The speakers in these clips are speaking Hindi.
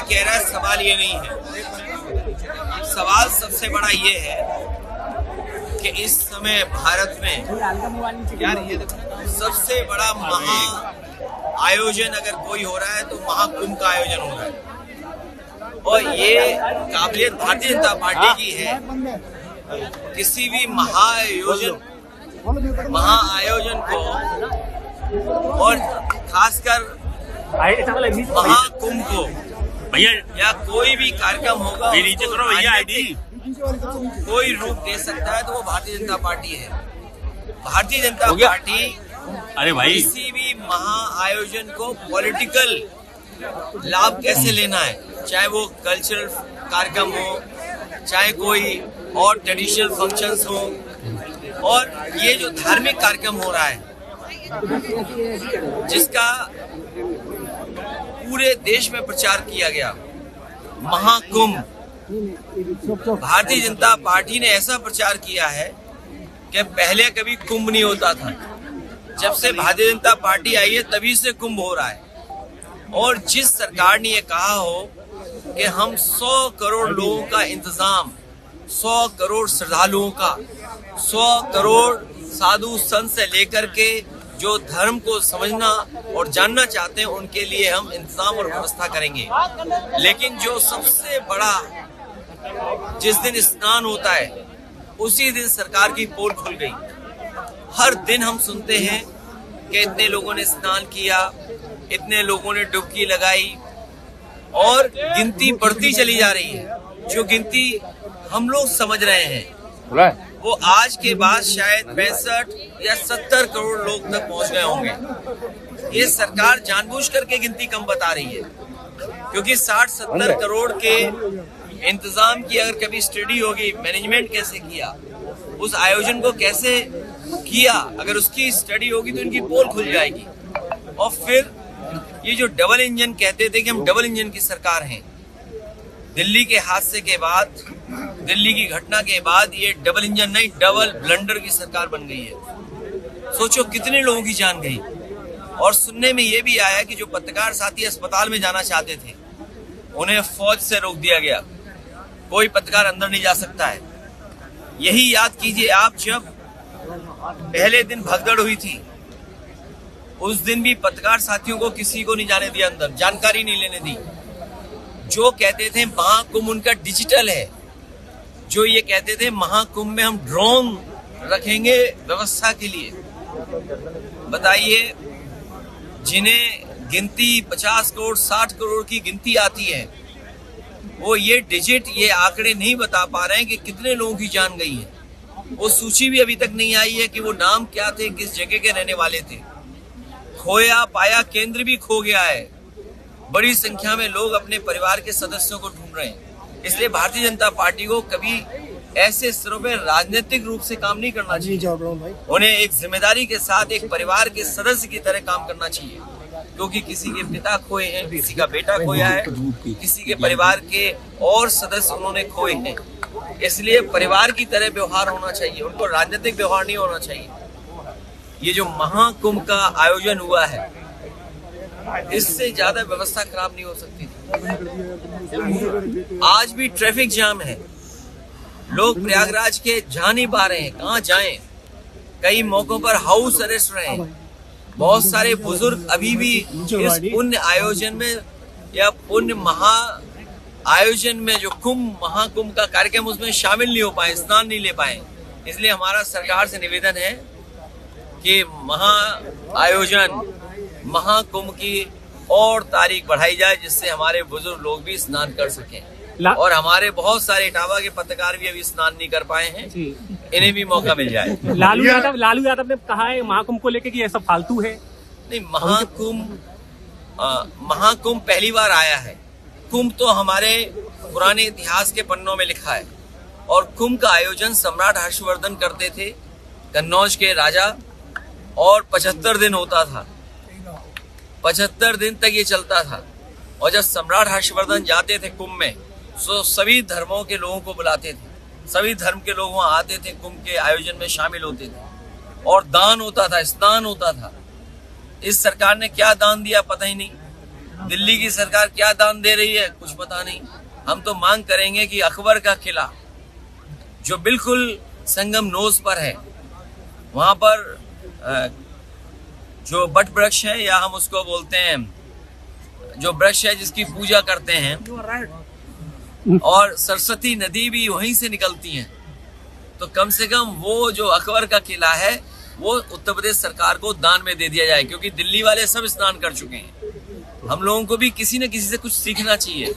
कह रहा है सवाल ये नहीं है। सवाल सबसे बड़ा ये है कि इस समय भारत में सबसे बड़ा महा आयोजन अगर कोई हो रहा है तो महाकुंभ का आयोजन हो रहा है, और ये काबिलियत भारतीय जनता पार्टी की है। किसी भी महाआयोजन को और खासकर महाकुंभ को भैया या कोई भी कार्यक्रम होगा नीचे करो भैया, आईडी कोई रूप दे सकता है तो वो भारतीय जनता पार्टी है। भारतीय जनता पार्टी अरे भाई किसी भी महाआयोजन को पॉलिटिकल लाभ कैसे लेना है, चाहे वो कल्चरल कार्यक्रम हो, चाहे कोई और ट्रेडिशनल फंक्शंस हो, और ये जो धार्मिक कार्यक्रम हो रहा है जिसका पूरे देश में प्रचार किया गया, महाकुंभ, भारतीय जनता पार्टी ने ऐसा प्रचार किया है कि पहले कभी कुंभ नहीं होता था। जब से भारतीय जनता पार्टी आई है तभी से कुंभ हो रहा है। और जिस सरकार ने ये कहा हो कि हम 100 करोड़ लोगों का इंतजाम, 100 करोड़ श्रद्धालुओं का, 100 करोड़ साधु संत से लेकर के जो धर्म को समझना और जानना चाहते हैं उनके लिए हम इंतजाम और व्यवस्था करेंगे, लेकिन जो सबसे बड़ा जिस दिन स्नान होता है उसी दिन सरकार की पोल खुल गई। हर दिन हम सुनते हैं कि इतने लोगों ने स्नान किया, इतने लोगों ने डुबकी लगाई, और गिनती बढ़ती चली जा रही है। जो गिनती हम लोग समझ रहे हैं वो आज के बाद शायद 65 या 70 करोड़ लोग तक पहुंच गए होंगे। ये सरकार जानबूझ करके गिनती कम बता रही है, क्योंकि 60-70 करोड़ के इंतजाम की अगर कभी स्टडी होगी, मैनेजमेंट कैसे किया, उस आयोजन को कैसे किया, अगर उसकी स्टडी होगी तो इनकी पोल खुल जाएगी। और फिर ये जो डबल इंजन कहते थे कि हम डबल इंजन की सरकार हैं, दिल्ली के हादसे के बाद, दिल्ली की घटना के बाद ये डबल इंजन नहीं, डबल ब्लंडर की सरकार बन गई है। सोचो कितने लोगों की जान गई। और सुनने में ये भी आया कि जो पत्रकार साथी अस्पताल में जाना चाहते थे उन्हें फौज से रोक दिया गया, कोई पत्रकार अंदर नहीं जा सकता है। यही याद कीजिए आप, जब पहले दिन भगदड़ हुई थी उस दिन भी पत्रकार साथियों को किसी को नहीं जाने दिया अंदर, जानकारी नहीं लेने दी। जो कहते थे महाकुंभ उनका डिजिटल है, जो ये कहते थे महाकुंभ में हम ड्रोन रखेंगे व्यवस्था के लिए, बताइए जिन्हें गिनती 50 करोड़ 60 करोड़ की गिनती आती है वो ये डिजिट, ये आंकड़े नहीं बता पा रहे हैं कि कितने लोगों की जान गई है। वो सूची भी अभी तक नहीं आई है कि वो नाम क्या थे, किस जगह के रहने वाले थे। खोया पाया केंद्र भी खो गया है। बड़ी संख्या में लोग अपने परिवार के सदस्यों को ढूंढ रहे हैं। इसलिए भारतीय जनता पार्टी को कभी ऐसे स्तरों पर राजनीतिक रूप से काम नहीं करना चाहिए। उन्हें एक जिम्मेदारी के साथ एक परिवार के सदस्य की तरह काम करना चाहिए, क्योंकि किसी के पिता खोए हैं, किसी का बेटा खोया है, किसी के परिवार के और सदस्य उन्होंने खोए हैं। इसलिए परिवार की तरह व्यवहार होना चाहिए, उनको राजनीतिक व्यवहार नहीं होना चाहिए। ये जो महाकुंभ का आयोजन हुआ है इससे ज्यादा व्यवस्था खराब नहीं हो सकती थी। आज भी ट्रैफिक जाम है, लोग प्रयागराज के जा नहीं पा रहे हैं, कहाँ जाएं। कई मौकों पर हाउस अरेस्ट रहे। बहुत सारे बुजुर्ग अभी भी इस पुण्य आयोजन में या पुण्य महा आयोजन में जो कुंभ महाकुंभ का कार्यक्रम उसमें शामिल नहीं हो पाए, स्नान नहीं ले पाए। इसलिए हमारा सरकार से निवेदन है कि महा आयोजन महाकुंभ की और तारीख बढ़ाई जाए, जिससे हमारे बुजुर्ग लोग भी स्नान कर सकें। और हमारे बहुत सारे इटावा के पत्रकार भी अभी स्नान नहीं कर पाए हैं, इन्हें भी मौका मिल जाए। लालू यादव ने कहा है महाकुंभ को लेकर कि ये सब फालतू है। नहीं, महाकुंभ पहली बार आया है। कुंभ तो हमारे पुराने इतिहास के पन्नों में लिखा है, और कुंभ का आयोजन सम्राट हर्षवर्धन करते थे, कन्नौज के राजा, और 75 दिन होता था। 75 दिन तक ये चलता था। और जब सम्राट हर्षवर्धन जाते थे कुंभ में तो सभी धर्मों के लोगों को बुलाते थे, सभी धर्म के लोग वहां आते थे, कुंभ के आयोजन में शामिल होते थे, और दान होता था, स्नान होता था। इस सरकार ने क्या दान दिया पता ही नहीं। दिल्ली की सरकार क्या दान दे रही है कुछ पता नहीं। हम तो मांग करेंगे कि अकबर का किला जो बिल्कुल संगम नोज पर है, वहां पर जो बट वृक्ष है या हम उसको बोलते हैं जो वृक्ष है जिसकी पूजा करते हैं, और सरस्वती नदी भी वहीं से निकलती है, तो कम से कम वो जो अकबर का किला है वो उत्तर प्रदेश सरकार को दान में दे दिया जाए, क्योंकि दिल्ली वाले सब स्नान कर चुके हैं। हम लोगों को भी किसी न किसी से कुछ सीखना चाहिए।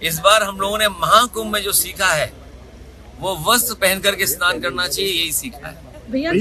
इस बार हम लोगों ने महाकुंभ में जो सीखा है वो वस्त्र पहन करके स्नान करना चाहिए, यही सीखा है। भैया